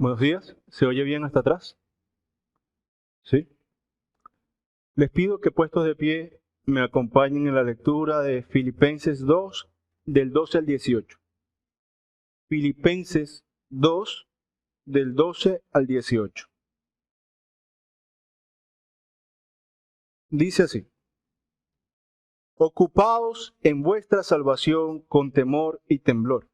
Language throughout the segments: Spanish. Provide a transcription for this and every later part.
Buenos días. ¿Se oye bien hasta atrás? ¿Sí? Les pido que puestos de pie me acompañen en la lectura de Filipenses 2, del 12 al 18. Filipenses 2, del 12 al 18. Dice así: Ocupaos en vuestra salvación con temor y temblor,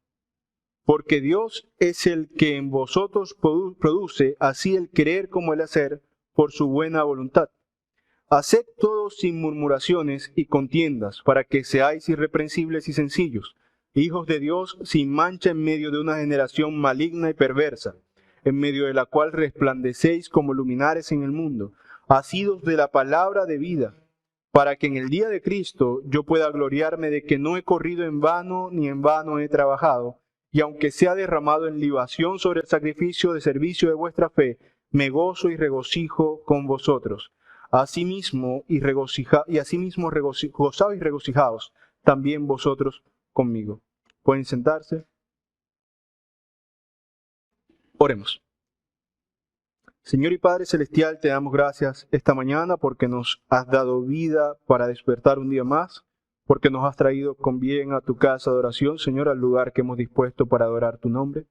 porque Dios es el que en vosotros produce así el querer como el hacer por su buena voluntad. Haced todo sin murmuraciones y contiendas, para que seáis irreprensibles y sencillos, hijos de Dios sin mancha en medio de una generación maligna y perversa, en medio de la cual resplandecéis como luminares en el mundo, asidos de la palabra de vida, para que en el día de Cristo yo pueda gloriarme de que no he corrido en vano ni en vano he trabajado, y aunque sea derramado en libación sobre el sacrificio de servicio de vuestra fe, me gozo y regocijo con vosotros. Asimismo, gozaos y regocijaos también vosotros conmigo. ¿Pueden sentarse? Oremos. Señor y Padre Celestial, te damos gracias esta mañana porque nos has dado vida para despertar un día más, porque nos has traído con bien a tu casa de oración, Señor, al lugar que hemos dispuesto para adorar tu nombre.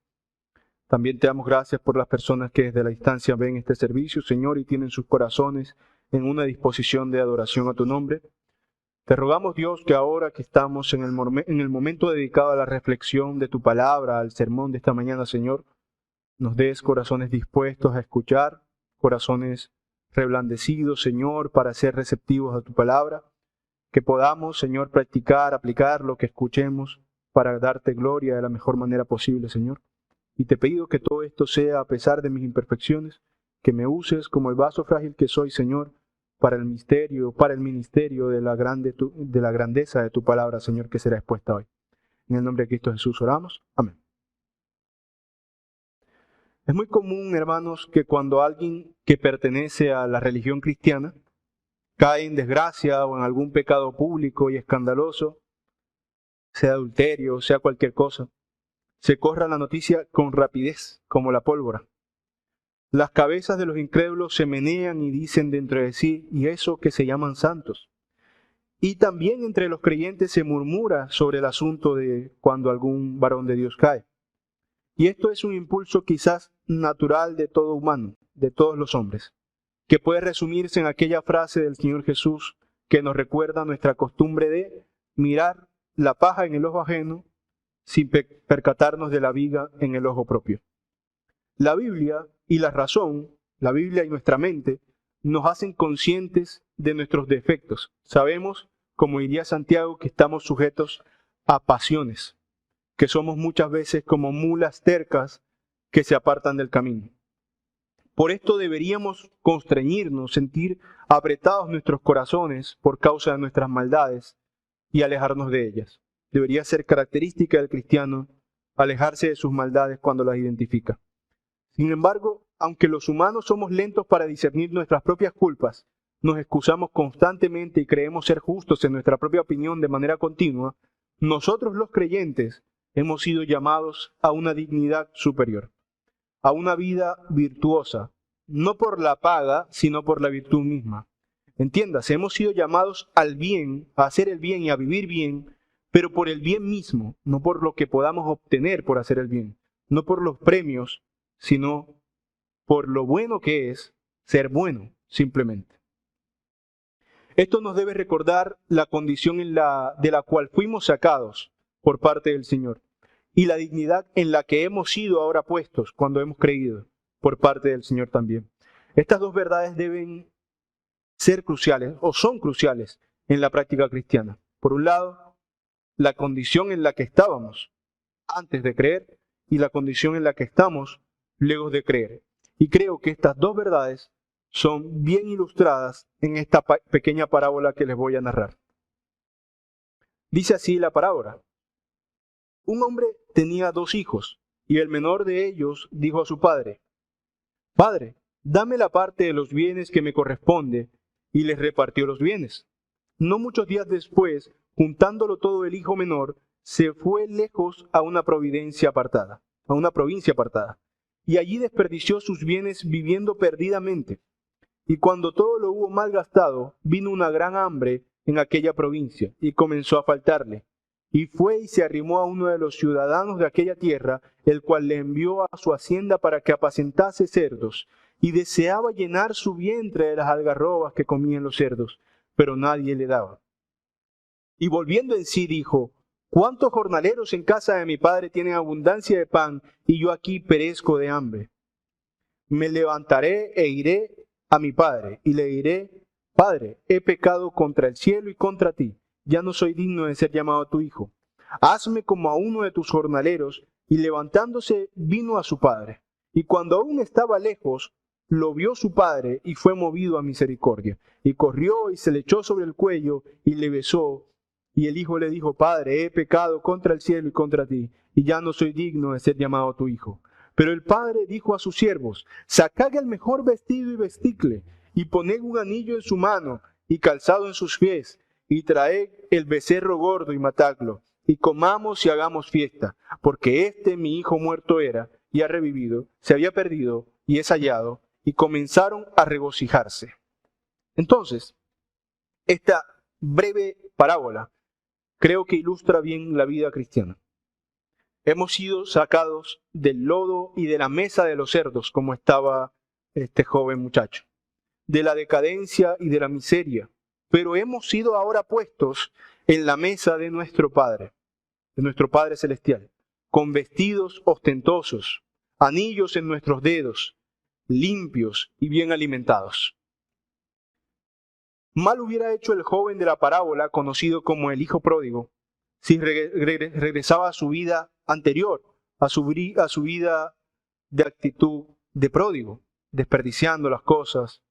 También te damos gracias por las personas que desde la distancia ven este servicio, Señor, y tienen sus corazones en una disposición de adoración a tu nombre. Te rogamos, Dios, que ahora que estamos en el momento dedicado a la reflexión de tu palabra, al sermón de esta mañana, Señor, nos des corazones dispuestos a escuchar, corazones reblandecidos, Señor, para ser receptivos a tu palabra, que podamos, Señor, practicar, aplicar lo que escuchemos para darte gloria de la mejor manera posible, Señor. Y te pido que todo esto sea, a pesar de mis imperfecciones, que me uses como el vaso frágil que soy, Señor, para el ministerio de la grandeza de tu palabra, Señor, que será expuesta hoy. En el nombre de Cristo Jesús oramos. Amén. Es muy común, hermanos, que cuando alguien que pertenece a la religión cristiana cae en desgracia o en algún pecado público y escandaloso, sea adulterio, sea cualquier cosa, se corra la noticia con rapidez, como la pólvora. Las cabezas de los incrédulos se menean y dicen dentro de sí, y eso que se llaman santos. Y también entre los creyentes se murmura sobre el asunto de cuando algún varón de Dios cae. Y esto es un impulso quizás natural de todo humano, de todos los hombres, que puede resumirse en aquella frase del Señor Jesús que nos recuerda nuestra costumbre de mirar la paja en el ojo ajeno sin percatarnos de la viga en el ojo propio. La Biblia y la razón, la Biblia y nuestra mente, nos hacen conscientes de nuestros defectos. Sabemos, como diría Santiago, que estamos sujetos a pasiones, que somos muchas veces como mulas tercas que se apartan del camino. Por esto deberíamos constreñirnos, sentir apretados nuestros corazones por causa de nuestras maldades y alejarnos de ellas. Debería ser característica del cristiano alejarse de sus maldades cuando las identifica. Sin embargo, aunque los humanos somos lentos para discernir nuestras propias culpas, nos excusamos constantemente y creemos ser justos en nuestra propia opinión de manera continua, nosotros los creyentes hemos sido llamados a una dignidad superior, a una vida virtuosa, no por la paga, sino por la virtud misma. Entiéndase, hemos sido llamados al bien, a hacer el bien y a vivir bien, pero por el bien mismo, no por lo que podamos obtener por hacer el bien, no por los premios, sino por lo bueno que es ser bueno, simplemente. Esto nos debe recordar la condición de la cual fuimos sacados por parte del Señor y la dignidad en la que hemos sido ahora puestos cuando hemos creído por parte del Señor también. Estas dos verdades deben ser cruciales o son cruciales en la práctica cristiana. Por un lado, la condición en la que estábamos antes de creer y la condición en la que estamos luego de creer. Y creo que estas dos verdades son bien ilustradas en esta pequeña parábola que les voy a narrar. Dice así la parábola: un hombre tenía 2 hijos, y el menor de ellos dijo a su padre: Padre, dame la parte de los bienes que me corresponde, y les repartió los bienes. No muchos días después, juntándolo todo el hijo menor, se fue lejos a una provincia apartada. y allí desperdició sus bienes viviendo perdidamente. Y cuando todo lo hubo malgastado, vino una gran hambre en aquella provincia, y comenzó a faltarle. Y fue y se arrimó a uno de los ciudadanos de aquella tierra, el cual le envió a su hacienda para que apacentase cerdos, y deseaba llenar su vientre de las algarrobas que comían los cerdos, pero nadie le daba. Y volviendo en sí dijo: ¿Cuántos jornaleros en casa de mi padre tienen abundancia de pan, y yo aquí perezco de hambre? Me levantaré e iré a mi padre, y le diré: Padre, he pecado contra el cielo y contra ti, ya no soy digno de ser llamado tu hijo. Hazme como a uno de tus jornaleros. Y levantándose vino a su padre. Y cuando aún estaba lejos, lo vio su padre, y fue movido a misericordia. Y corrió y se le echó sobre el cuello, y le besó. Y el hijo le dijo: Padre, he pecado contra el cielo y contra ti, y ya no soy digno de ser llamado tu hijo. Pero el padre dijo a sus siervos: Sacad el mejor vestido y vestidle, y poned un anillo en su mano, y calzado en sus pies, y traed el becerro gordo y matadlo, y comamos y hagamos fiesta, porque este mi hijo muerto era, y ha revivido, se había perdido, y es hallado, y comenzaron a regocijarse. Entonces, esta breve parábola creo que ilustra bien la vida cristiana. Hemos sido sacados del lodo y de la mesa de los cerdos, como estaba este joven muchacho, de la decadencia y de la miseria, pero hemos sido ahora puestos en la mesa de nuestro Padre Celestial, con vestidos ostentosos, anillos en nuestros dedos, limpios y bien alimentados. Mal hubiera hecho el joven de la parábola, conocido como el hijo pródigo, si regresaba a su vida anterior, a su vida de actitud de pródigo, desperdiciando las cosas,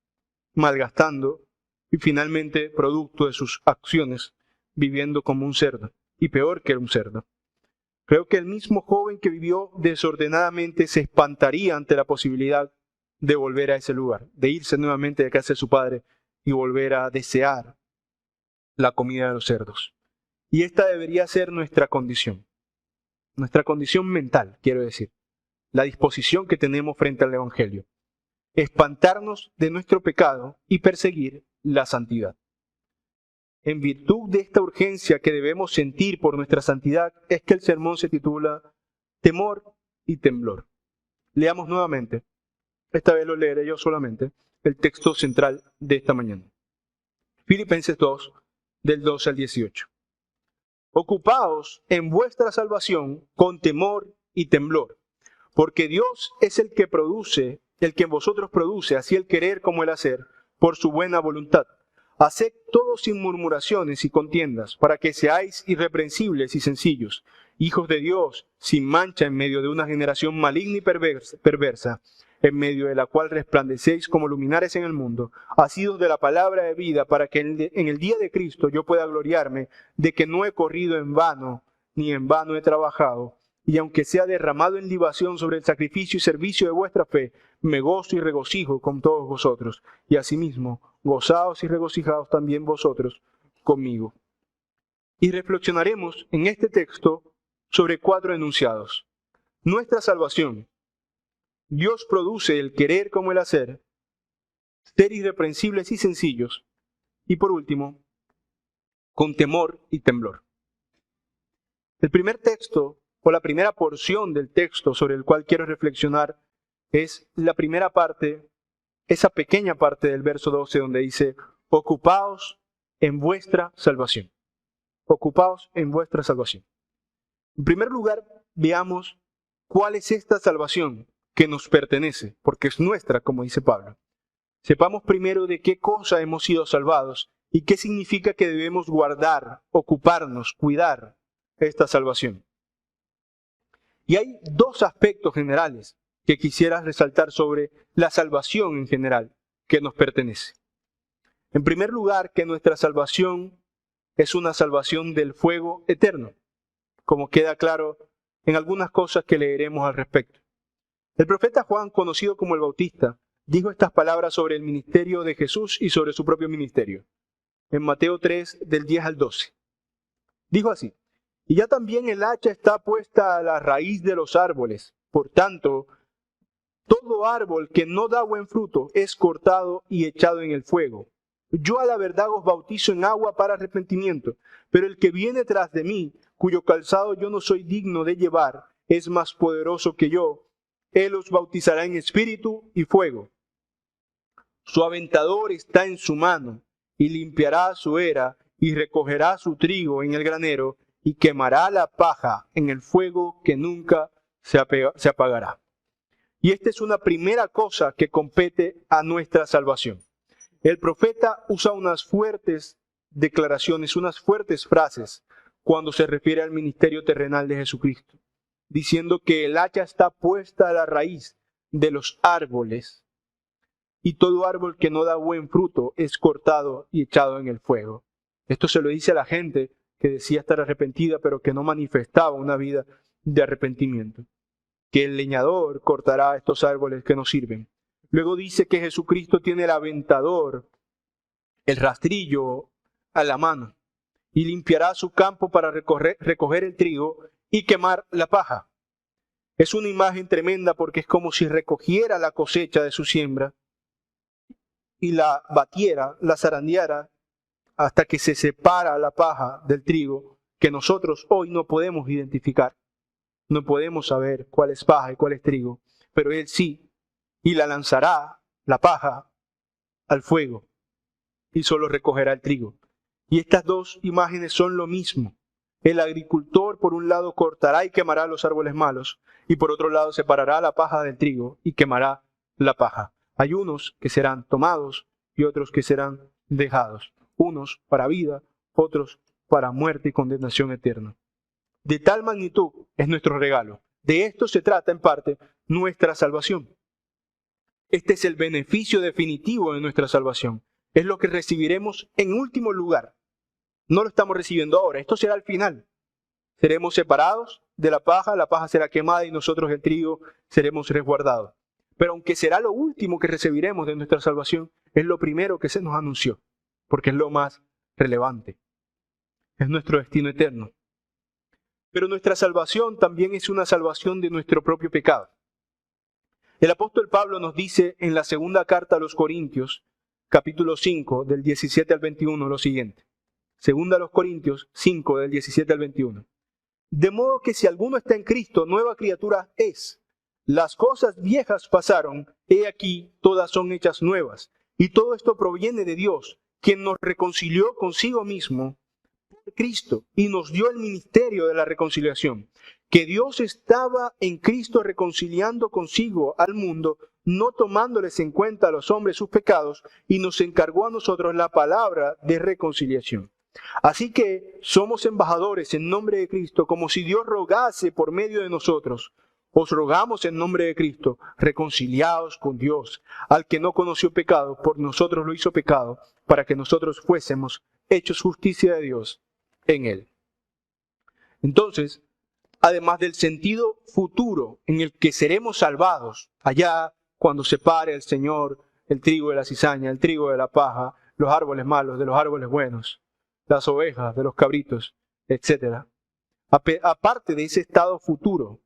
malgastando y finalmente, producto de sus acciones, viviendo como un cerdo, y peor que un cerdo. Creo que el mismo joven que vivió desordenadamente se espantaría ante la posibilidad de volver a ese lugar, de irse nuevamente de casa de su padre y volver a desear la comida de los cerdos. Y esta debería ser nuestra condición mental, quiero decir, la disposición que tenemos frente al Evangelio. Espantarnos de nuestro pecado y perseguir la santidad. En virtud de esta urgencia que debemos sentir por nuestra santidad, es que el sermón se titula Temor y Temblor. Leamos nuevamente, esta vez lo leeré yo solamente, el texto central de esta mañana. Filipenses 2, del 12 al 18. Ocupaos en vuestra salvación con temor y temblor, porque Dios es el que en vosotros produce, así el querer como el hacer, por su buena voluntad. Haced todo sin murmuraciones y contiendas, para que seáis irreprensibles y sencillos, hijos de Dios, sin mancha en medio de una generación maligna y perversa, en medio de la cual resplandecéis como luminares en el mundo, asidos de la palabra de vida, para que en el día de Cristo yo pueda gloriarme de que no he corrido en vano, ni en vano he trabajado, y aunque sea derramado en libación sobre el sacrificio y servicio de vuestra fe, me gozo y regocijo con todos vosotros, y asimismo, gozaos y regocijaos también vosotros conmigo. Y reflexionaremos en este texto sobre 4 enunciados. Nuestra salvación. Dios produce el querer como el hacer, ser irreprensibles y sencillos, y por último, con temor y temblor. El primer texto, o la primera porción del texto sobre el cual quiero reflexionar, es la primera parte, esa pequeña parte del verso 12 donde dice: ocupaos en vuestra salvación. Ocupaos en vuestra salvación. En primer lugar, veamos cuál es esta salvación que nos pertenece, porque es nuestra, como dice Pablo. Sepamos primero de qué cosa hemos sido salvados y qué significa que debemos guardar, ocuparnos, cuidar esta salvación. Y hay 2 aspectos generales que quisiera resaltar sobre la salvación en general que nos pertenece. En primer lugar, que nuestra salvación es una salvación del fuego eterno, como queda claro en algunas cosas que leeremos al respecto. El profeta Juan, conocido como el Bautista, dijo estas palabras sobre el ministerio de Jesús y sobre su propio ministerio. En Mateo 3, del 10 al 12. Dijo así: y ya también el hacha está puesta a la raíz de los árboles. Por tanto, Todo árbol que no da buen fruto es cortado y echado en el fuego. Yo a la verdad os bautizo en agua para arrepentimiento, pero el que viene tras de mí, cuyo calzado yo no soy digno de llevar, es más poderoso que yo. Él os bautizará en espíritu y fuego. Su aventador está en su mano, y limpiará su era, y recogerá su trigo en el granero, y quemará la paja en el fuego que nunca se apagará. Y esta es una primera cosa que compete a nuestra salvación. El profeta usa unas fuertes declaraciones, unas fuertes frases cuando se refiere al ministerio terrenal de Jesucristo, diciendo que el hacha está puesta a la raíz de los árboles y todo árbol que no da buen fruto es cortado y echado en el fuego. Esto se lo dice a la gente que decía estar arrepentida, pero que no manifestaba una vida de arrepentimiento. Que el leñador cortará estos árboles que no sirven. Luego dice que Jesucristo tiene el aventador, el rastrillo a la mano, y limpiará su campo para recoger el trigo y quemar la paja. Es una imagen tremenda porque es como si recogiera la cosecha de su siembra y la batiera, la zarandeara, hasta que se separa la paja del trigo, que nosotros hoy no podemos identificar. No podemos saber cuál es paja y cuál es trigo, pero Él sí, y la lanzará, la paja, al fuego, y solo recogerá el trigo. Y estas dos imágenes son lo mismo. El agricultor, por un lado, cortará y quemará los árboles malos, y por otro lado, separará la paja del trigo y quemará la paja. Hay unos que serán tomados y otros que serán dejados. Unos para vida, otros para muerte y condenación eterna. De tal magnitud es nuestro regalo. De esto se trata, en parte, nuestra salvación. Este es el beneficio definitivo de nuestra salvación. Es lo que recibiremos en último lugar. No lo estamos recibiendo ahora, esto será al final. Seremos separados de la paja será quemada y nosotros el trigo seremos resguardados. Pero aunque será lo último que recibiremos de nuestra salvación, es lo primero que se nos anunció, porque es lo más relevante. Es nuestro destino eterno. Pero nuestra salvación también es una salvación de nuestro propio pecado. El apóstol Pablo nos dice en la segunda carta a los Corintios, capítulo 5, del 17 al 21, lo siguiente. Segunda a los Corintios 5, del 17 al 21. De modo que si alguno está en Cristo, nueva criatura es. Las cosas viejas pasaron, he aquí, todas son hechas nuevas. Y todo esto proviene de Dios, quien nos reconcilió consigo mismo por Cristo y nos dio el ministerio de la reconciliación. Que Dios estaba en Cristo reconciliando consigo al mundo, no tomándoles en cuenta a los hombres sus pecados, y nos encargó a nosotros la palabra de reconciliación. Así que somos embajadores en nombre de Cristo, como si Dios rogase por medio de nosotros. Os rogamos en nombre de Cristo, reconciliaos con Dios. Al que no conoció pecado, por nosotros lo hizo pecado, para que nosotros fuésemos hechos justicia de Dios en él. Entonces, además del sentido futuro en el que seremos salvados, allá cuando separe el Señor el trigo de la cizaña, el trigo de la paja, los árboles malos de los árboles buenos, las ovejas de los cabritos, etc. Aparte de ese estado futuro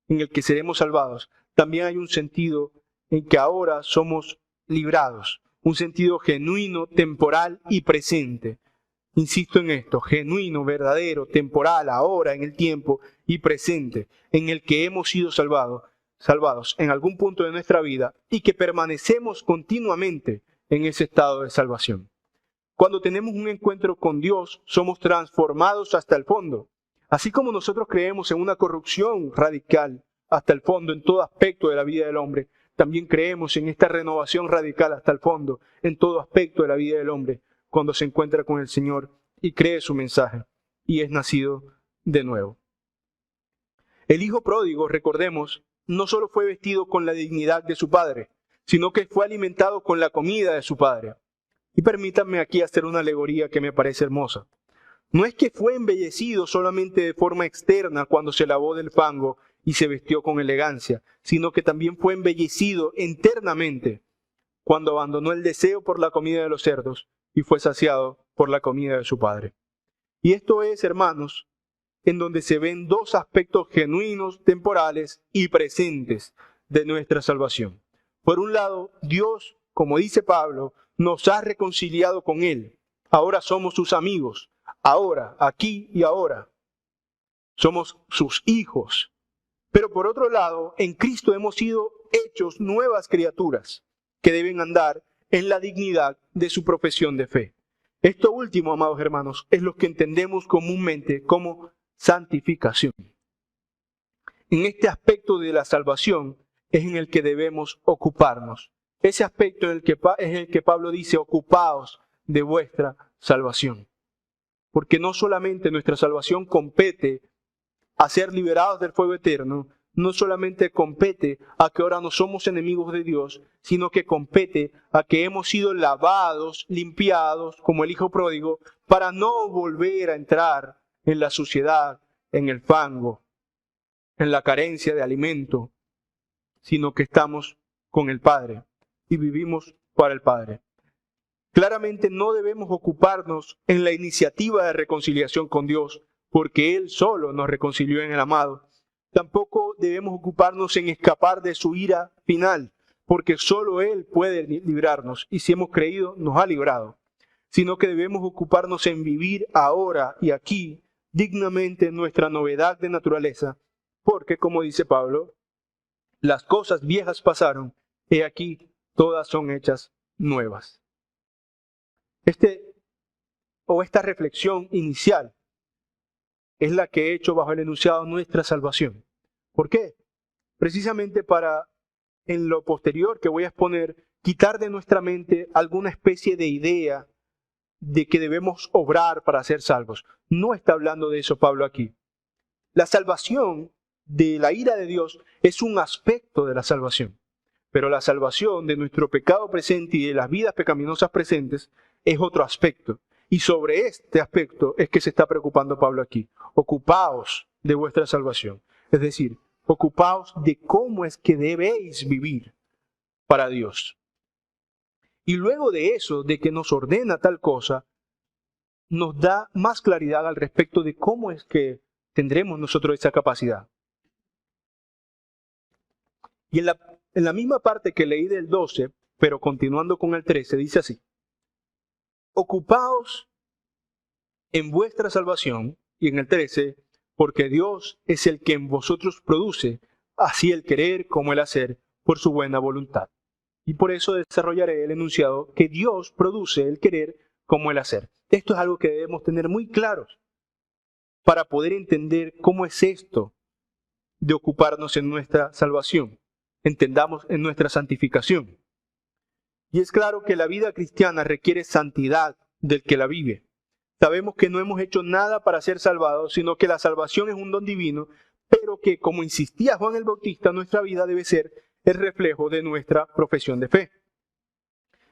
en el que seremos salvados, también hay un sentido en que ahora somos librados, un sentido genuino, temporal y presente. Insisto en esto, genuino, verdadero, temporal, ahora, en el tiempo y presente, en el que hemos sido salvados en algún punto de nuestra vida y que permanecemos continuamente en ese estado de salvación. Cuando tenemos un encuentro con Dios, somos transformados hasta el fondo. Así como nosotros creemos en una corrupción radical hasta el fondo en todo aspecto de la vida del hombre, también creemos en esta renovación radical hasta el fondo en todo aspecto de la vida del hombre cuando se encuentra con el Señor y cree su mensaje y es nacido de nuevo. El hijo pródigo, recordemos, no solo fue vestido con la dignidad de su padre, sino que fue alimentado con la comida de su padre. Y permítanme aquí hacer una alegoría que me parece hermosa. No es que fue embellecido solamente de forma externa cuando se lavó del fango y se vistió con elegancia, sino que también fue embellecido internamente cuando abandonó el deseo por la comida de los cerdos y fue saciado por la comida de su padre. Y esto es, hermanos, en donde se ven dos aspectos genuinos, temporales y presentes de nuestra salvación. Por un lado, Dios, como dice Pablo, nos ha reconciliado con Él. Ahora somos sus amigos. Ahora, aquí y ahora. Somos sus hijos. Pero por otro lado, en Cristo hemos sido hechos nuevas criaturas que deben andar en la dignidad de su profesión de fe. Esto último, amados hermanos, es lo que entendemos comúnmente como santificación. En este aspecto de la salvación es en el que debemos ocuparnos. Ese aspecto es el que Pablo dice, ocupaos de vuestra salvación. Porque no solamente nuestra salvación compete a ser liberados del fuego eterno, no solamente compete a que ahora no somos enemigos de Dios, sino que compete a que hemos sido lavados, limpiados, como el hijo pródigo, para no volver a entrar en la suciedad, en el fango, en la carencia de alimento, sino que estamos con el Padre y vivimos para el Padre. Claramente no debemos ocuparnos en la iniciativa de reconciliación con Dios, porque Él solo nos reconcilió en el amado. Tampoco debemos ocuparnos en escapar de su ira final, porque solo Él puede librarnos, y si hemos creído, nos ha librado. Sino que debemos ocuparnos en vivir ahora y aquí dignamente nuestra novedad de naturaleza, porque, como dice Pablo, las cosas viejas pasaron, he aquí, todas son hechas nuevas. Esta reflexión inicial es la que he hecho bajo el enunciado nuestra salvación. ¿Por qué? Precisamente para, en lo posterior que voy a exponer, quitar de nuestra mente alguna especie de idea de que debemos obrar para ser salvos. No está hablando de eso Pablo aquí. La salvación de la ira de Dios es un aspecto de la salvación. Pero la salvación de nuestro pecado presente y de las vidas pecaminosas presentes es otro aspecto. Y sobre este aspecto es que se está preocupando Pablo aquí. Ocupaos de vuestra salvación. Es decir, ocupaos de cómo es que debéis vivir para Dios. Y luego de eso, de que nos ordena tal cosa, nos da más claridad al respecto de cómo es que tendremos nosotros esa capacidad. Y en la misma parte que leí del 12, pero continuando con el 13, dice así: ocupaos en vuestra salvación, y en el 13, porque Dios es el que en vosotros produce, así el querer como el hacer, por su buena voluntad. Y por eso desarrollaré el enunciado que Dios produce el querer como el hacer. Esto es algo que debemos tener muy claros para poder entender cómo es esto de ocuparnos en nuestra salvación. Entendamos en nuestra santificación. Y es claro que la vida cristiana requiere santidad del que la vive. Sabemos que no hemos hecho nada para ser salvados, sino que la salvación es un don divino, pero que, como insistía Juan el Bautista, nuestra vida debe ser el reflejo de nuestra profesión de fe.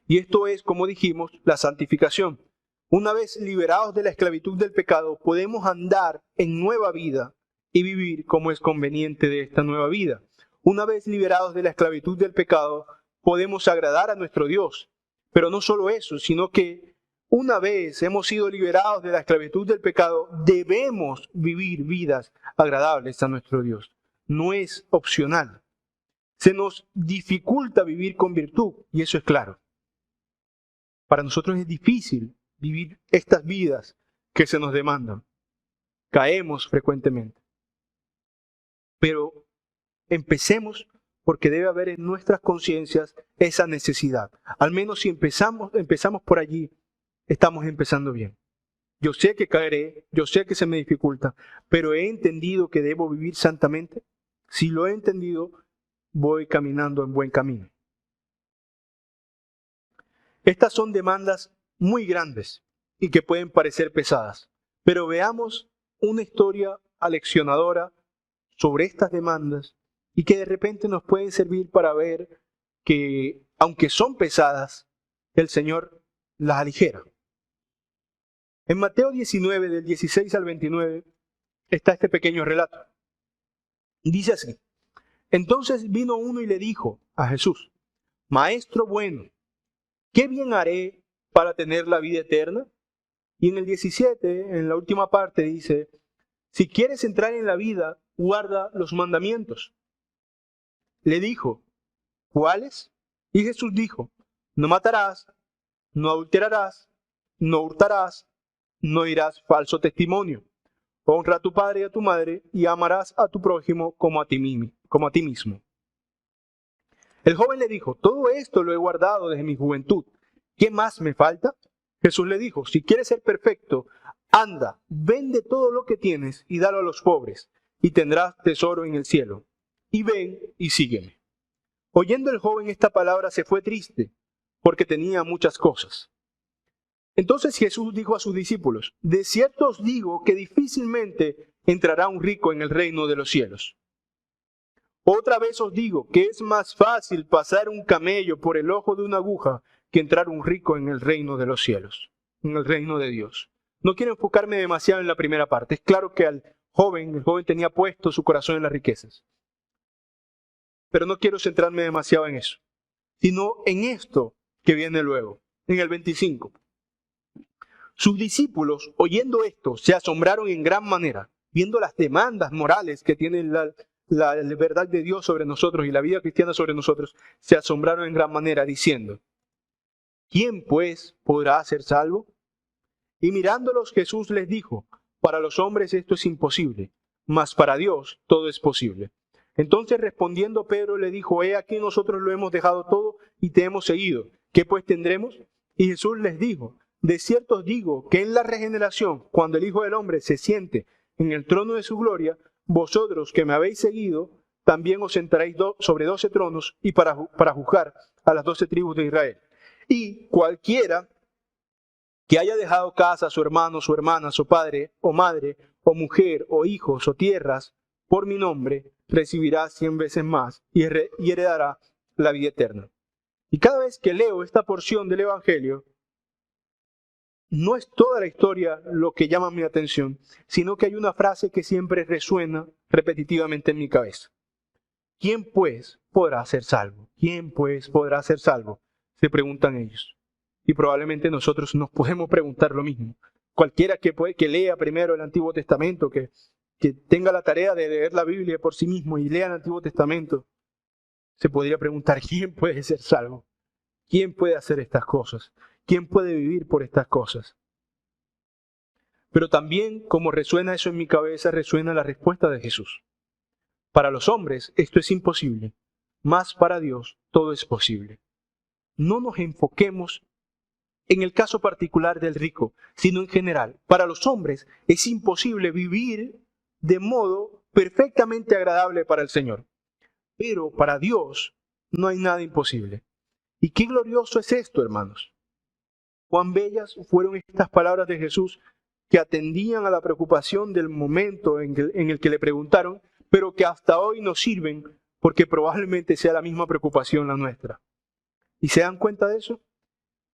Y esto es, como dijimos, la santificación. Una vez liberados de la esclavitud del pecado, podemos andar en nueva vida y vivir como es conveniente de esta nueva vida. Una vez liberados de la esclavitud del pecado, podemos agradar a nuestro Dios. Pero no solo eso, sino que una vez hemos sido liberados de la esclavitud del pecado, debemos vivir vidas agradables a nuestro Dios. No es opcional. Se nos dificulta vivir con virtud, y eso es claro. Para nosotros es difícil vivir estas vidas que se nos demandan. Caemos frecuentemente. Pero empecemos porque debe haber en nuestras conciencias esa necesidad. Al menos si empezamos por allí, estamos empezando bien. Yo sé que caeré, yo sé que se me dificulta, pero he entendido que debo vivir santamente. Si lo he entendido, voy caminando en buen camino. Estas son demandas muy grandes y que pueden parecer pesadas, pero veamos una historia aleccionadora sobre estas demandas y que de repente nos pueden servir para ver que, aunque son pesadas, el Señor las aligera. En Mateo 19, del 16 al 29, está este pequeño relato. Dice así: entonces vino uno y le dijo a Jesús: Maestro bueno, ¿qué bien haré para tener la vida eterna? Y en el 17, en la última parte, dice: si quieres entrar en la vida, guarda los mandamientos. Le dijo, ¿cuáles? Y Jesús dijo, no matarás, no adulterarás, no hurtarás, no dirás falso testimonio. Honra a tu padre y a tu madre y amarás a tu prójimo como a ti mismo. El joven le dijo, todo esto lo he guardado desde mi juventud. ¿Qué más me falta? Jesús le dijo, si quieres ser perfecto, anda, vende todo lo que tienes y dalo a los pobres, y tendrás tesoro en el cielo. Y ven y sígueme. Oyendo el joven esta palabra se fue triste, porque tenía muchas cosas. Entonces Jesús dijo a sus discípulos, de cierto os digo que difícilmente entrará un rico en el reino de los cielos. Otra vez os digo que es más fácil pasar un camello por el ojo de una aguja que entrar un rico en el reino de los cielos, en el reino de Dios. No quiero enfocarme demasiado en la primera parte. Es claro que el joven tenía puesto su corazón en las riquezas. Pero no quiero centrarme demasiado en eso, sino en esto que viene luego, en el 25. Sus discípulos, oyendo esto, se asombraron en gran manera, viendo las demandas morales que tiene la verdad de Dios sobre nosotros y la vida cristiana sobre nosotros, se asombraron en gran manera, diciendo, ¿quién pues podrá ser salvo? Y mirándolos Jesús les dijo, para los hombres esto es imposible, mas para Dios todo es posible. Entonces respondiendo Pedro le dijo, he aquí nosotros lo hemos dejado todo y te hemos seguido. ¿Qué pues tendremos? Y Jesús les dijo, de cierto os digo que en la regeneración, cuando el Hijo del Hombre se siente en el trono de su gloria, vosotros que me habéis seguido, también os sentaréis sobre 12 tronos y para juzgar a las 12 tribus de Israel. Y cualquiera que haya dejado casa, su hermano, su hermana, su padre o madre, o mujer, o hijos, o tierras, por mi nombre, recibirá 100 veces más y heredará la vida eterna. Y cada vez que leo esta porción del Evangelio, no es toda la historia lo que llama mi atención, sino que hay una frase que siempre resuena repetitivamente en mi cabeza. ¿Quién pues podrá ser salvo? ¿Quién pues podrá ser salvo? Se preguntan ellos. Y probablemente nosotros nos podemos preguntar lo mismo. Cualquiera que lea primero el Antiguo Testamento, que tenga la tarea de leer la Biblia por sí mismo y lea el Antiguo Testamento, se podría preguntar, ¿quién puede ser salvo? ¿Quién puede hacer estas cosas? ¿Quién puede vivir por estas cosas? Pero también, como resuena eso en mi cabeza, resuena la respuesta de Jesús. Para los hombres esto es imposible, mas para Dios todo es posible. No nos enfoquemos en el caso particular del rico, sino en general. Para los hombres es imposible vivir de modo perfectamente agradable para el Señor. Pero para Dios no hay nada imposible. Y qué glorioso es esto, hermanos. Cuán bellas fueron estas palabras de Jesús que atendían a la preocupación del momento en el que le preguntaron, pero que hasta hoy nos sirven porque probablemente sea la misma preocupación la nuestra. ¿Y se dan cuenta de eso?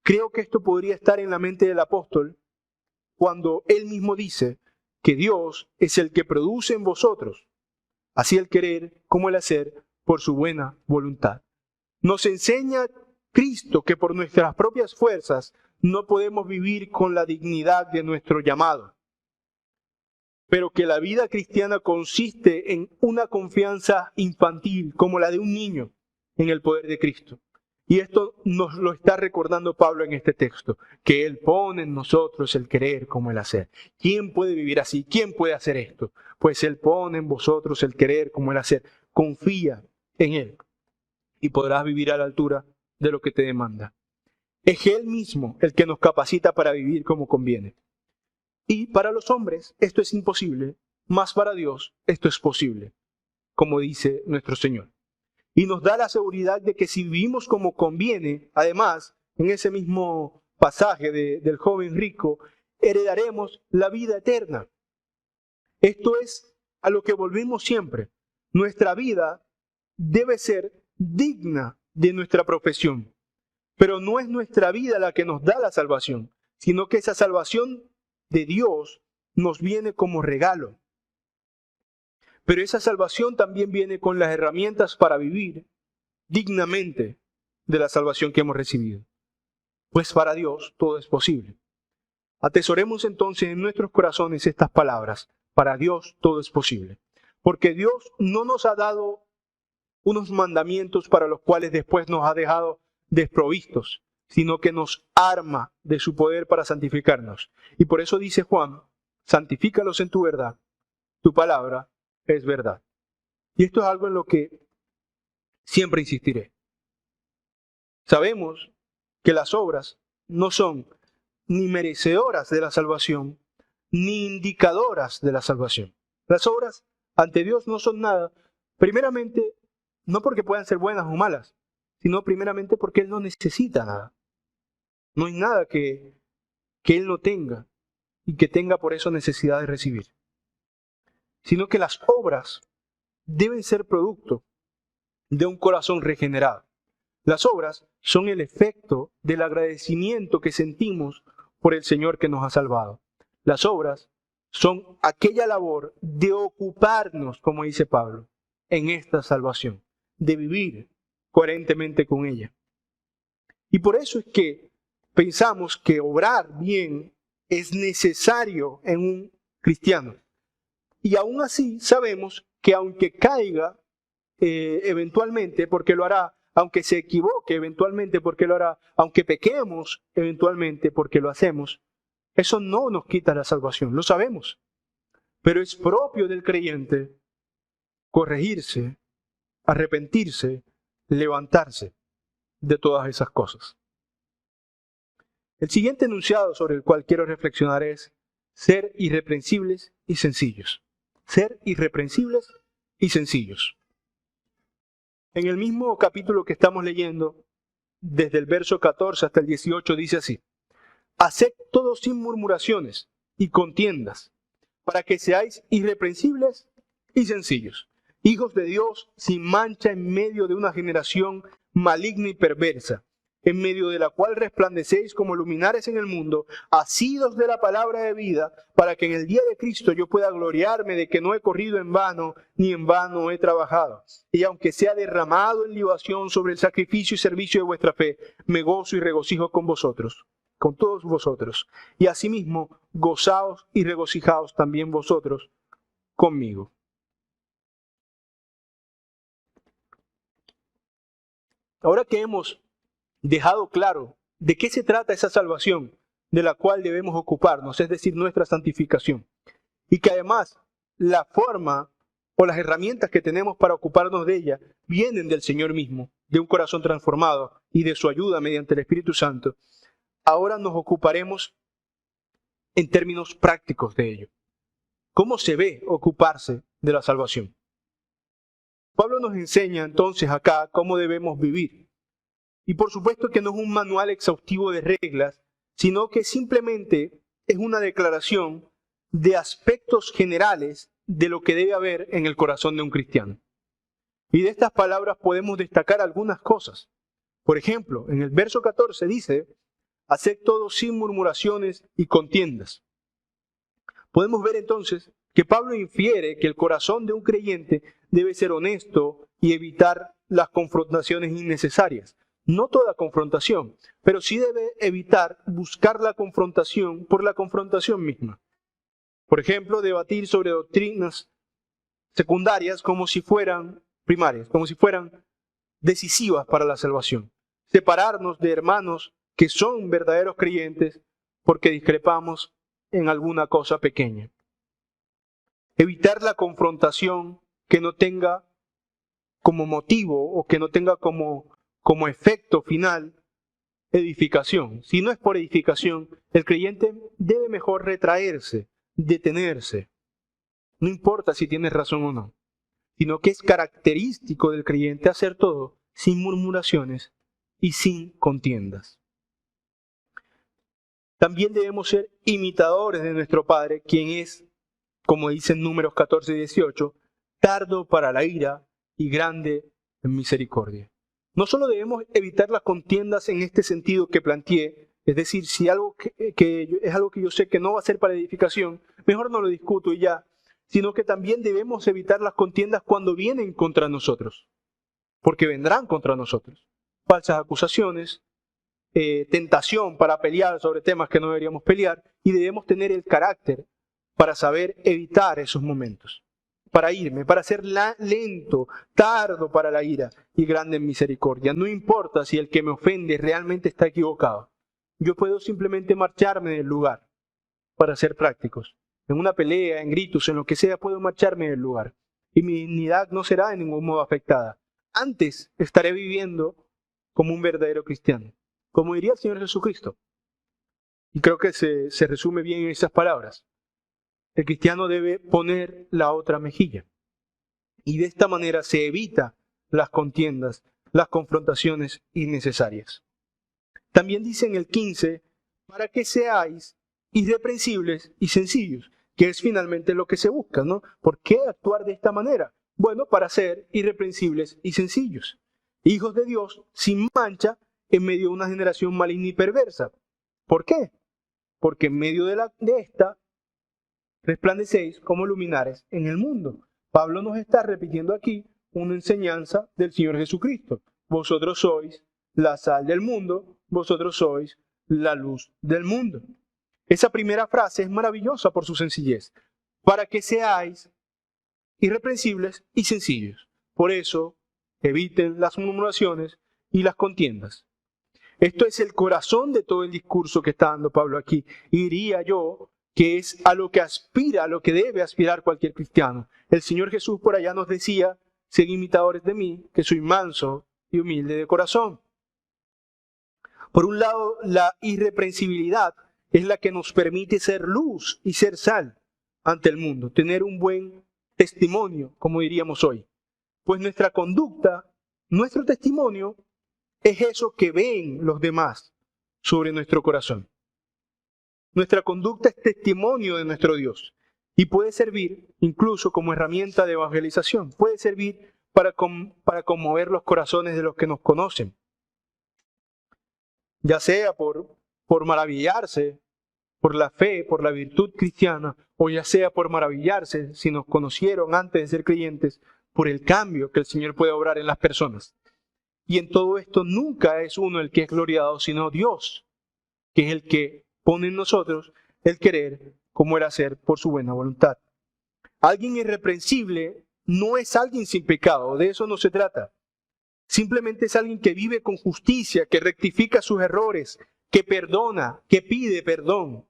Creo que esto podría estar en la mente del apóstol cuando él mismo dice que Dios es el que produce en vosotros, así el querer como el hacer, por su buena voluntad. Nos enseña Cristo que por nuestras propias fuerzas no podemos vivir con la dignidad de nuestro llamado, pero que la vida cristiana consiste en una confianza infantil como la de un niño en el poder de Cristo. Y esto nos lo está recordando Pablo en este texto, que Él pone en nosotros el querer como el hacer. ¿Quién puede vivir así? ¿Quién puede hacer esto? Pues Él pone en vosotros el querer como el hacer. Confía en Él y podrás vivir a la altura de lo que te demanda. Es Él mismo el que nos capacita para vivir como conviene. Y para los hombres esto es imposible, mas para Dios esto es posible, como dice nuestro Señor. Y nos da la seguridad de que si vivimos como conviene, además, en ese mismo pasaje del joven rico, heredaremos la vida eterna. Esto es a lo que volvemos siempre. Nuestra vida debe ser digna de nuestra profesión. Pero no es nuestra vida la que nos da la salvación, sino que esa salvación de Dios nos viene como regalo. Pero esa salvación también viene con las herramientas para vivir dignamente de la salvación que hemos recibido. Pues para Dios todo es posible. Atesoremos entonces en nuestros corazones estas palabras. Para Dios todo es posible. Porque Dios no nos ha dado unos mandamientos para los cuales después nos ha dejado desprovistos, sino que nos arma de su poder para santificarnos. Y por eso dice Juan, santifícalos en tu verdad, tu palabra es verdad. Y esto es algo en lo que siempre insistiré. Sabemos que las obras no son ni merecedoras de la salvación, ni indicadoras de la salvación. Las obras ante Dios no son nada, primeramente, no porque puedan ser buenas o malas, sino primeramente porque Él no necesita nada. No hay nada que Él no tenga y que tenga por eso necesidad de recibir. Sino que las obras deben ser producto de un corazón regenerado. Las obras son el efecto del agradecimiento que sentimos por el Señor que nos ha salvado. Las obras son aquella labor de ocuparnos, como dice Pablo, en esta salvación, de vivir coherentemente con ella. Y por eso es que pensamos que obrar bien es necesario en un cristiano. Y aún así sabemos que aunque caiga eventualmente, porque lo hará, aunque se equivoque eventualmente, porque lo hará, aunque pequemos eventualmente, porque lo hacemos, eso no nos quita la salvación, lo sabemos. Pero es propio del creyente corregirse, arrepentirse, levantarse de todas esas cosas. El siguiente enunciado sobre el cual quiero reflexionar es ser irreprensibles y sencillos. Ser irreprensibles y sencillos. En el mismo capítulo que estamos leyendo, desde el verso 14 hasta el 18, dice así: haced todo sin murmuraciones y contiendas, para que seáis irreprensibles y sencillos, hijos de Dios sin mancha en medio de una generación maligna y perversa, en medio de la cual resplandecéis como luminares en el mundo, asidos de la palabra de vida, para que en el día de Cristo yo pueda gloriarme de que no he corrido en vano, ni en vano he trabajado. Y aunque sea derramado en libación sobre el sacrificio y servicio de vuestra fe, me gozo y regocijo con vosotros, con todos vosotros. Y asimismo, gozaos y regocijaos también vosotros conmigo. Ahora que hemos dejado claro de qué se trata esa salvación de la cual debemos ocuparnos, es decir, nuestra santificación, y que además la forma o las herramientas que tenemos para ocuparnos de ella vienen del Señor mismo, de un corazón transformado y de su ayuda mediante el Espíritu Santo, ahora nos ocuparemos en términos prácticos de ello. ¿Cómo se ve ocuparse de la salvación? Pablo nos enseña entonces acá cómo debemos vivir. Y por supuesto que no es un manual exhaustivo de reglas, sino que simplemente es una declaración de aspectos generales de lo que debe haber en el corazón de un cristiano. Y de estas palabras podemos destacar algunas cosas. Por ejemplo, en el verso 14 dice: haced todo sin murmuraciones y contiendas. Podemos ver entonces que Pablo infiere que el corazón de un creyente debe ser honesto y evitar las confrontaciones innecesarias. No toda confrontación, pero sí debe evitar buscar la confrontación por la confrontación misma. Por ejemplo, debatir sobre doctrinas secundarias como si fueran primarias, como si fueran decisivas para la salvación. Separarnos de hermanos que son verdaderos creyentes porque discrepamos en alguna cosa pequeña. Evitar la confrontación que no tenga como motivo o que no tenga como efecto final edificación. Si no es por edificación, el creyente debe mejor retraerse, detenerse. No importa si tienes razón o no, sino que es característico del creyente hacer todo sin murmuraciones y sin contiendas. También debemos ser imitadores de nuestro Padre, quien es, como dicen Números 14 y 18, tardo para la ira y grande en misericordia. No solo debemos evitar las contiendas en este sentido que planteé, es decir, si algo que es algo que yo sé que no va a ser para edificación, mejor no lo discuto y ya, sino que también debemos evitar las contiendas cuando vienen contra nosotros, porque vendrán contra nosotros. Falsas acusaciones, tentación para pelear sobre temas que no deberíamos pelear, y debemos tener el carácter para saber evitar esos momentos. para irme, para ser lento, tardo para la ira y grande en misericordia. No importa si el que me ofende realmente está equivocado. Yo puedo simplemente marcharme del lugar, para ser prácticos. En una pelea, en gritos, en lo que sea, puedo marcharme del lugar. Y mi dignidad no será de ningún modo afectada. Antes estaré viviendo como un verdadero cristiano, como diría el Señor Jesucristo. Y creo que se resume bien en esas palabras. El cristiano debe poner la otra mejilla. Y de esta manera se evita las contiendas, las confrontaciones innecesarias. También dice en el 15, para que seáis irreprensibles y sencillos, que es finalmente lo que se busca, ¿no? ¿Por qué actuar de esta manera? Bueno, para ser irreprensibles y sencillos. Hijos de Dios sin mancha en medio de una generación maligna y perversa. ¿Por qué? Porque en medio de esta resplandecéis como luminares en el mundo. Pablo nos está repitiendo aquí una enseñanza del Señor Jesucristo. Vosotros sois la sal del mundo, vosotros sois la luz del mundo. Esa primera frase es maravillosa por su sencillez. Para que seáis irreprensibles y sencillos. Por eso, eviten las murmuraciones y las contiendas. Esto es el corazón de todo el discurso que está dando Pablo aquí. Y diría yo que es a lo que aspira, a lo que debe aspirar cualquier cristiano. El Señor Jesús por allá nos decía, sed imitadores de mí, que soy manso y humilde de corazón. Por un lado, la irreprensibilidad es la que nos permite ser luz y ser sal ante el mundo, tener un buen testimonio, como diríamos hoy. Pues nuestra conducta, nuestro testimonio, es eso que ven los demás sobre nuestro corazón. Nuestra conducta es testimonio de nuestro Dios y puede servir incluso como herramienta de evangelización. Puede servir para conmover los corazones de los que nos conocen. Ya sea por maravillarse por la fe, por la virtud cristiana, o ya sea por maravillarse si nos conocieron antes de ser creyentes, por el cambio que el Señor puede obrar en las personas. Y en todo esto nunca es uno el que es gloriado, sino Dios, que es el que pone en nosotros el querer como el hacer por su buena voluntad. Alguien irreprensible no es alguien sin pecado, de eso no se trata. Simplemente es alguien que vive con justicia, que rectifica sus errores, que perdona, que pide perdón,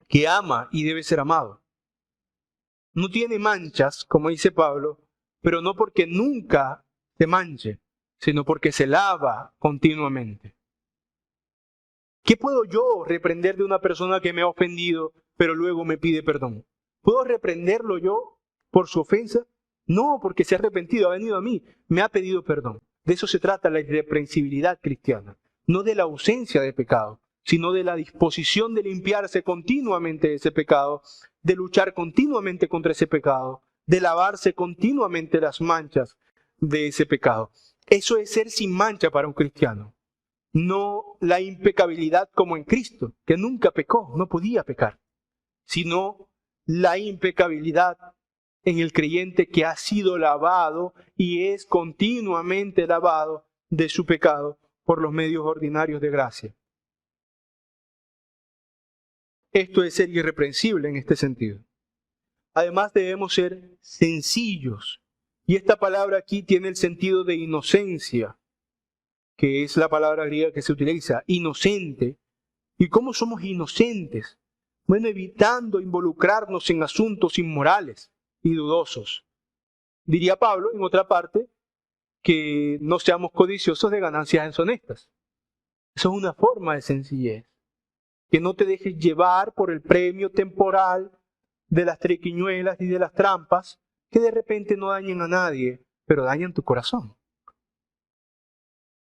que ama y debe ser amado. No tiene manchas, como dice Pablo, pero no porque nunca se manche, sino porque se lava continuamente. ¿Qué puedo yo reprender de una persona que me ha ofendido, pero luego me pide perdón? ¿Puedo reprenderlo yo por su ofensa? No, porque se ha arrepentido, ha venido a mí, me ha pedido perdón. De eso se trata la irreprensibilidad cristiana, no de la ausencia de pecado, sino de la disposición de limpiarse continuamente de ese pecado, de luchar continuamente contra ese pecado, de lavarse continuamente las manchas de ese pecado. Eso es ser sin mancha para un cristiano. No la impecabilidad como en Cristo, que nunca pecó, no podía pecar, sino la impecabilidad en el creyente que ha sido lavado y es continuamente lavado de su pecado por los medios ordinarios de gracia. Esto es ser irreprensible en este sentido. Además debemos ser sencillos. Y esta palabra aquí tiene el sentido de inocencia, que es la palabra griega que se utiliza, inocente. ¿Y cómo somos inocentes? Bueno, evitando involucrarnos en asuntos inmorales y dudosos. Diría Pablo, en otra parte, que no seamos codiciosos de ganancias deshonestas. Eso es una forma de sencillez. Que no te dejes llevar por el premio temporal de las triquiñuelas y de las trampas que de repente no dañen a nadie, pero dañan tu corazón.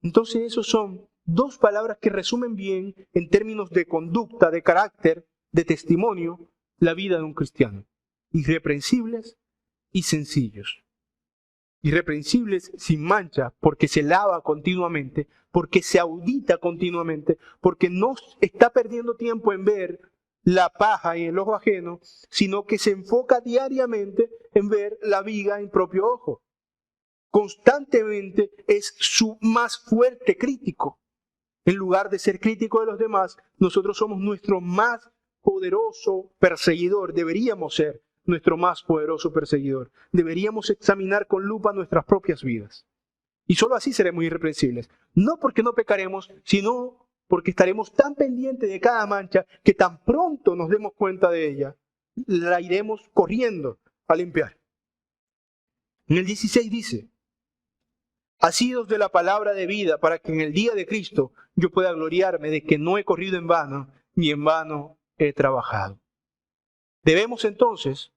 Entonces, esos son dos palabras que resumen bien en términos de conducta, de carácter, de testimonio, la vida de un cristiano. Irreprensibles y sencillos. Irreprensibles sin mancha, porque se lava continuamente, porque se audita continuamente, porque no está perdiendo tiempo en ver la paja en el ojo ajeno, sino que se enfoca diariamente en ver la viga en propio ojo. Constantemente es su más fuerte crítico. En lugar de ser crítico de los demás, nosotros somos nuestro más poderoso perseguidor, deberíamos ser nuestro más poderoso perseguidor. Deberíamos examinar con lupa nuestras propias vidas. Y solo así seremos irreprensibles. No porque no pecaremos, sino porque estaremos tan pendientes de cada mancha que tan pronto nos demos cuenta de ella, la iremos corriendo a limpiar. En el 16 dice: asidos de la palabra de vida, para que en el día de Cristo yo pueda gloriarme de que no he corrido en vano, ni en vano he trabajado. Debemos entonces,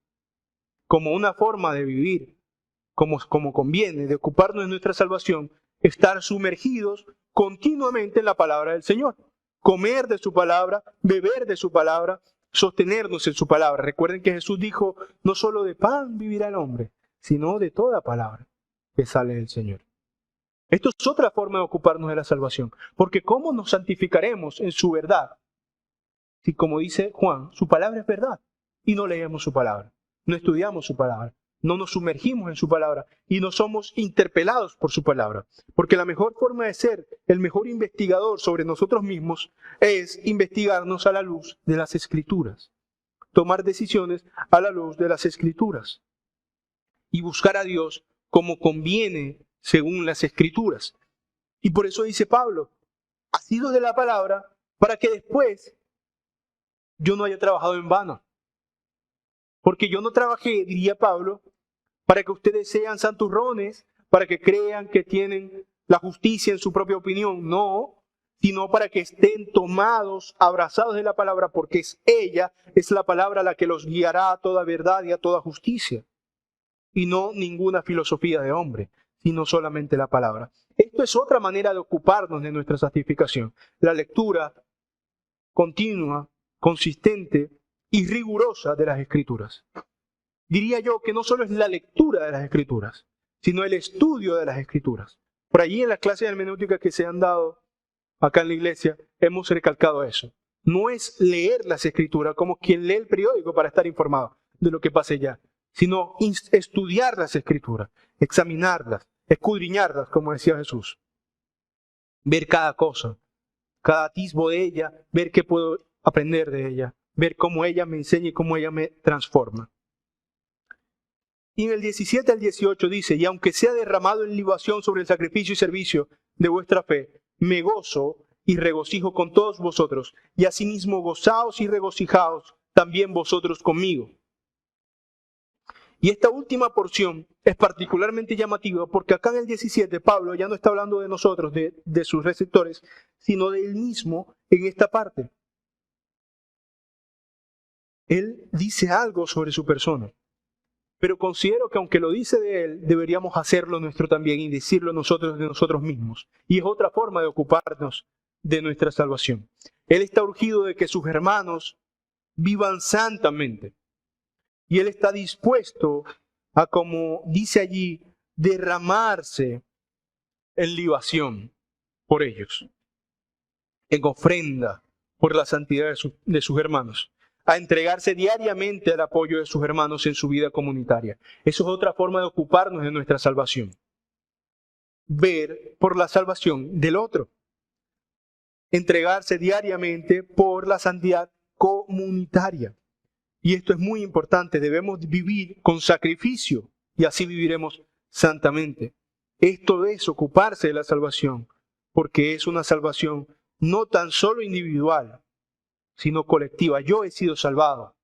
como una forma de vivir, como conviene, de ocuparnos de nuestra salvación, estar sumergidos continuamente en la palabra del Señor. Comer de su palabra, beber de su palabra, sostenernos en su palabra. Recuerden que Jesús dijo: no solo de pan vivirá el hombre, sino de toda palabra que sale del Señor. Esto es otra forma de ocuparnos de la salvación. Porque ¿cómo nos santificaremos en su verdad? Si, como dice Juan, su palabra es verdad y no leemos su palabra, no estudiamos su palabra, no nos sumergimos en su palabra y no somos interpelados por su palabra. Porque la mejor forma de ser el mejor investigador sobre nosotros mismos es investigarnos a la luz de las Escrituras, tomar decisiones a la luz de las Escrituras y buscar a Dios como conviene según las Escrituras. Y por eso dice Pablo: asidos de la palabra, para que después yo no haya trabajado en vano. Porque yo no trabajé, diría Pablo, para que ustedes sean santurrones, para que crean que tienen la justicia en su propia opinión. No, sino para que estén tomados, abrazados de la palabra, porque es la palabra la que los guiará a toda verdad y a toda justicia. Y no ninguna filosofía de hombre, sino solamente la palabra. Esto es otra manera de ocuparnos de nuestra santificación. La lectura continua, consistente y rigurosa de las Escrituras. Diría yo que no solo es la lectura de las Escrituras, sino el estudio de las Escrituras. Por allí en las clases de hermenéutica que se han dado acá en la iglesia, hemos recalcado eso. No es leer las Escrituras como quien lee el periódico para estar informado de lo que pase ya, sino estudiar las Escrituras, examinarlas, escudriñarlas, como decía Jesús. Ver cada cosa, cada atisbo de ella, ver qué puedo aprender de ella, ver cómo ella me enseña y cómo ella me transforma. Y en el 17 al 18 dice: y aunque sea derramado en libación sobre el sacrificio y servicio de vuestra fe, me gozo y regocijo con todos vosotros, y asimismo gozaos y regocijaos también vosotros conmigo. Y esta última porción es particularmente llamativa porque acá en el 17 Pablo ya no está hablando de nosotros, de sus receptores, sino de él mismo en esta parte. Él dice algo sobre su persona, pero considero que aunque lo dice de él, deberíamos hacerlo nuestro también y decirlo nosotros de nosotros mismos. Y es otra forma de ocuparnos de nuestra salvación. Él está urgido de que sus hermanos vivan santamente. Y él está dispuesto a, como dice allí, derramarse en libación por ellos, en ofrenda por la santidad de sus hermanos, a entregarse diariamente al apoyo de sus hermanos en su vida comunitaria. Eso es otra forma de ocuparnos de nuestra salvación. Ver por la salvación del otro. Entregarse diariamente por la santidad comunitaria. Y esto es muy importante, debemos vivir con sacrificio y así viviremos santamente. Esto es ocuparse de la salvación, porque es una salvación no tan solo individual, sino colectiva. Yo he sido salvado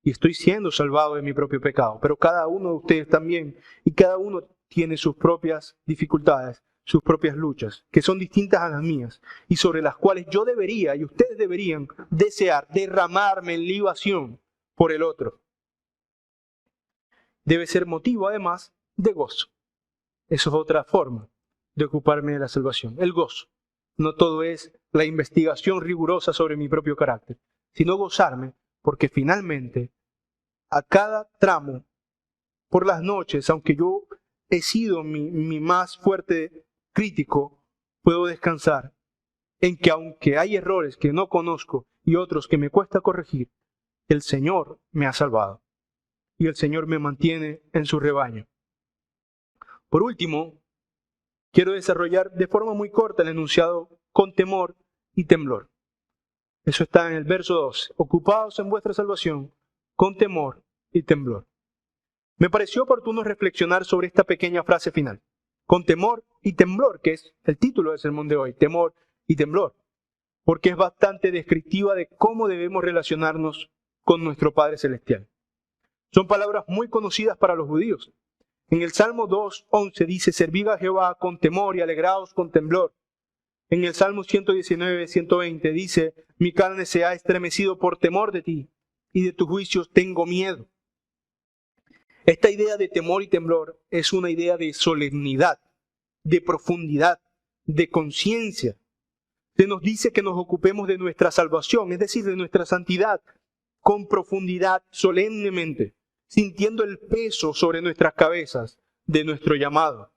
y estoy siendo salvado de mi propio pecado, pero cada uno de ustedes también, y cada uno tiene sus propias dificultades, sus propias luchas, que son distintas a las mías, y sobre las cuales yo debería, y ustedes deberían, desear derramarme en libación por el otro. Debe ser motivo, además, de gozo. Eso es otra forma de ocuparme de la salvación, el gozo. No todo es la investigación rigurosa sobre mi propio carácter, sino gozarme porque finalmente a cada tramo, por las noches, aunque yo he sido mi más fuerte crítico, puedo descansar en que aunque hay errores que no conozco y otros que me cuesta corregir, el Señor me ha salvado y el Señor me mantiene en su rebaño. Por último, quiero desarrollar de forma muy corta el enunciado con temor y temblor. Eso está en el verso 12. Ocupados en vuestra salvación con temor y temblor. Me pareció oportuno reflexionar sobre esta pequeña frase final. Con temor y temblor, que es el título del sermón de hoy, temor y temblor, porque es bastante descriptiva de cómo debemos relacionarnos con nuestro Padre Celestial. Son palabras muy conocidas para los judíos. En el Salmo 2:11 dice, servid a Jehová con temor y alegraos con temblor. En el Salmo 119:120 dice, mi carne se ha estremecido por temor de ti, y de tus juicios tengo miedo. Esta idea de temor y temblor es una idea de solemnidad, de profundidad, de conciencia. Se nos dice que nos ocupemos de nuestra salvación, es decir, de nuestra santidad, con profundidad, solemnemente, sintiendo el peso sobre nuestras cabezas de nuestro llamado.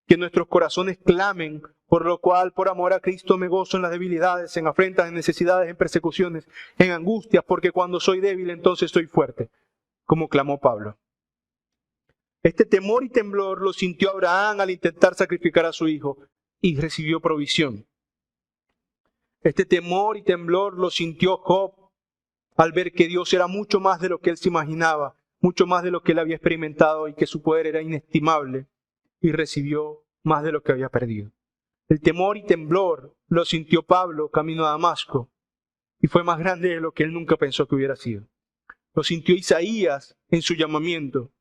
Que nuestros corazones clamen, por lo cual, por amor a Cristo, me gozo en las debilidades, en afrentas, en necesidades, en persecuciones, en angustias, porque cuando soy débil, entonces soy fuerte, como clamó Pablo. Este temor y temblor lo sintió Abraham al intentar sacrificar a su hijo y recibió provisión. Este temor y temblor lo sintió Job al ver que Dios era mucho más de lo que él se imaginaba, mucho más de lo que él había experimentado y que su poder era inestimable, y recibió más de lo que había perdido. El temor y temblor lo sintió Pablo camino a Damasco y fue más grande de lo que él nunca pensó que hubiera sido. Lo sintió Isaías en su llamamiento,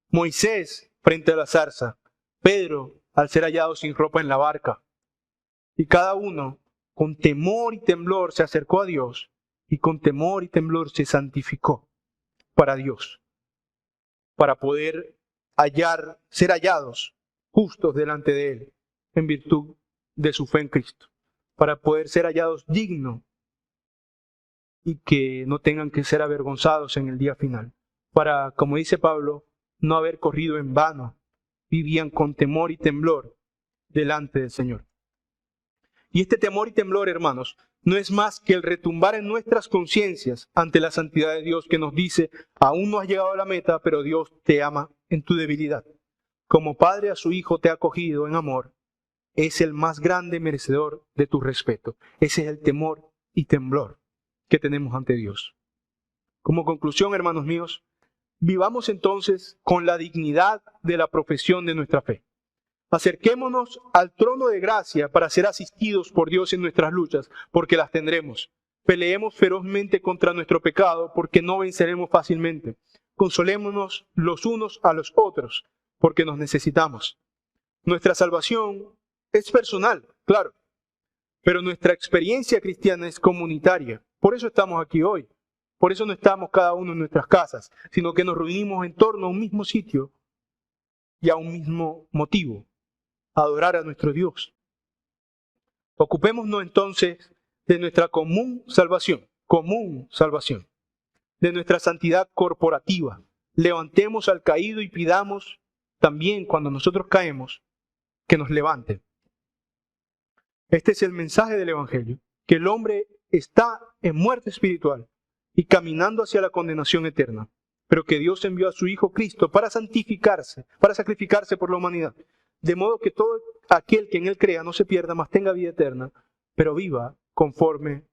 Moisés frente a la zarza, Pedro al ser hallado sin ropa en la barca. Y cada uno con temor y temblor se acercó a Dios y con temor y temblor se santificó para Dios, para poder ser hallados justos delante de Él en virtud de su fe en Cristo, para poder ser hallados dignos y que no tengan que ser avergonzados en el día final, para, como dice Pablo, no haber corrido en vano, vivían con temor y temblor delante del Señor. Y este temor y temblor, hermanos, no es más que el retumbar en nuestras conciencias ante la santidad de Dios que nos dice, aún no has llegado a la meta, pero Dios te ama en tu debilidad. Como padre a su hijo te ha acogido en amor, es el más grande merecedor de tu respeto. Ese es el temor y temblor que tenemos ante Dios. Como conclusión, hermanos míos, vivamos entonces con la dignidad de la profesión de nuestra fe. Acerquémonos al trono de gracia para ser asistidos por Dios en nuestras luchas, porque las tendremos. Peleemos ferozmente contra nuestro pecado, porque no venceremos fácilmente. Consolémonos los unos a los otros, porque nos necesitamos. Nuestra salvación es personal, claro, pero nuestra experiencia cristiana es comunitaria. Por eso estamos aquí hoy. Por eso no estamos cada uno en nuestras casas, sino que nos reunimos en torno a un mismo sitio y a un mismo motivo: adorar a nuestro Dios. Ocupémonos entonces de nuestra común salvación, de nuestra santidad corporativa. Levantemos al caído y pidamos también, cuando nosotros caemos, que nos levanten. Este es el mensaje del Evangelio, que el hombre está en muerte espiritual y caminando hacia la condenación eterna, pero que Dios envió a su Hijo Cristo para santificarse, para sacrificarse por la humanidad, de modo que todo aquel que en Él crea no se pierda, mas tenga vida eterna, pero viva conforme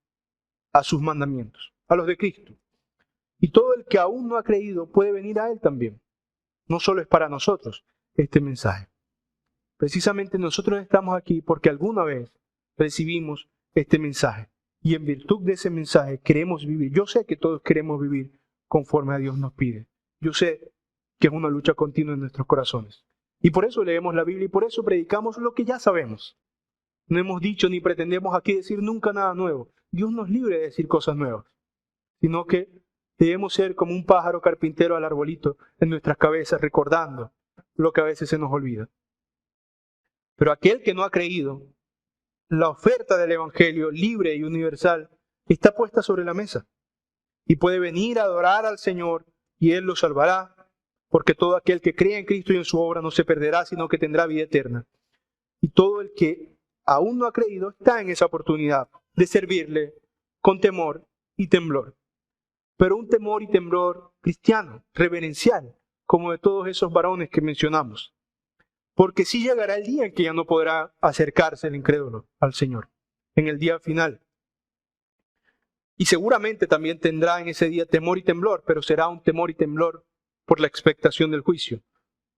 a sus mandamientos, a los de Cristo. Y todo el que aún no ha creído puede venir a Él también. No solo es para nosotros este mensaje. Precisamente nosotros estamos aquí porque alguna vez recibimos este mensaje. Y en virtud de ese mensaje queremos vivir. Yo sé que todos queremos vivir conforme a Dios nos pide. Yo sé que es una lucha continua en nuestros corazones. Y por eso leemos la Biblia y por eso predicamos lo que ya sabemos. No hemos dicho ni pretendemos aquí decir nunca nada nuevo. Dios nos libre de decir cosas nuevas, sino que debemos ser como un pájaro carpintero al arbolito en nuestras cabezas, recordando lo que a veces se nos olvida. Pero aquel que no ha creído, la oferta del Evangelio libre y universal está puesta sobre la mesa. Y puede venir a adorar al Señor y Él lo salvará, porque todo aquel que cree en Cristo y en su obra no se perderá, sino que tendrá vida eterna. Y todo el que aún no ha creído está en esa oportunidad de servirle con temor y temblor. Pero un temor y temblor cristiano, reverencial, como de todos esos varones que mencionamos. Porque sí llegará el día en que ya no podrá acercarse el incrédulo al Señor, en el día final. Y seguramente también tendrá en ese día temor y temblor, pero será un temor y temblor por la expectación del juicio.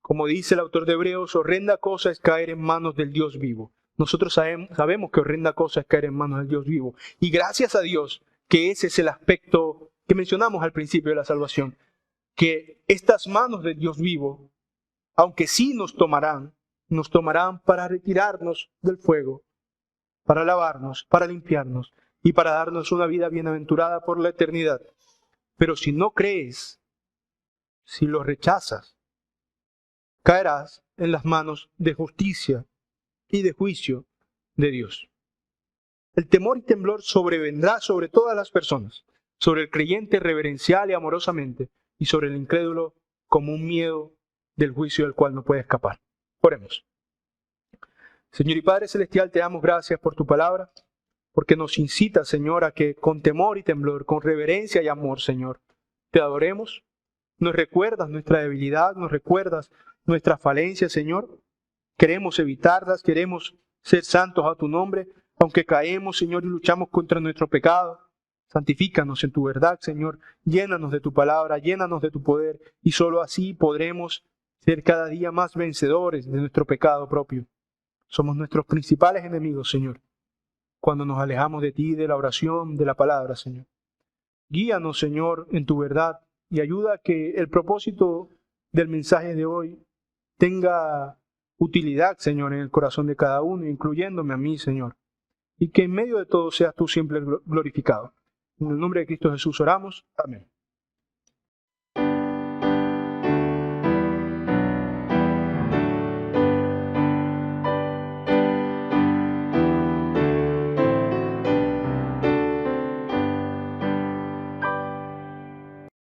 Como dice el autor de Hebreos, horrenda cosa es caer en manos del Dios vivo. Nosotros sabemos que horrenda cosa es caer en manos del Dios vivo. Y gracias a Dios que ese es el aspecto que mencionamos al principio de la salvación. Que estas manos del Dios vivo, aunque sí nos tomarán para retirarnos del fuego, para lavarnos, para limpiarnos y para darnos una vida bienaventurada por la eternidad. Pero si no crees, si lo rechazas, caerás en las manos de justicia y de juicio de Dios. El temor y temblor sobrevendrá sobre todas las personas, sobre el creyente reverencial y amorosamente, y sobre el incrédulo como un miedo del juicio del cual no puede escapar. Oremos. Señor y Padre Celestial, te damos gracias por tu palabra, porque nos incita, Señor, a que con temor y temblor, con reverencia y amor, Señor, te adoremos. Nos recuerdas nuestra debilidad, nos recuerdas nuestras falencias, Señor. Queremos evitarlas, queremos ser santos a tu nombre, aunque caemos, Señor, y luchamos contra nuestro pecado. Santifícanos en tu verdad, Señor. Llénanos de tu palabra, llénanos de tu poder, y solo así podremos ser cada día más vencedores de nuestro pecado propio. Somos nuestros principales enemigos, Señor, cuando nos alejamos de ti, de la oración, de la palabra, Señor. Guíanos, Señor, en tu verdad y ayuda a que el propósito del mensaje de hoy tenga utilidad, Señor, en el corazón de cada uno, incluyéndome a mí, Señor. Y que en medio de todo seas tú siempre glorificado. En el nombre de Cristo Jesús oramos. Amén.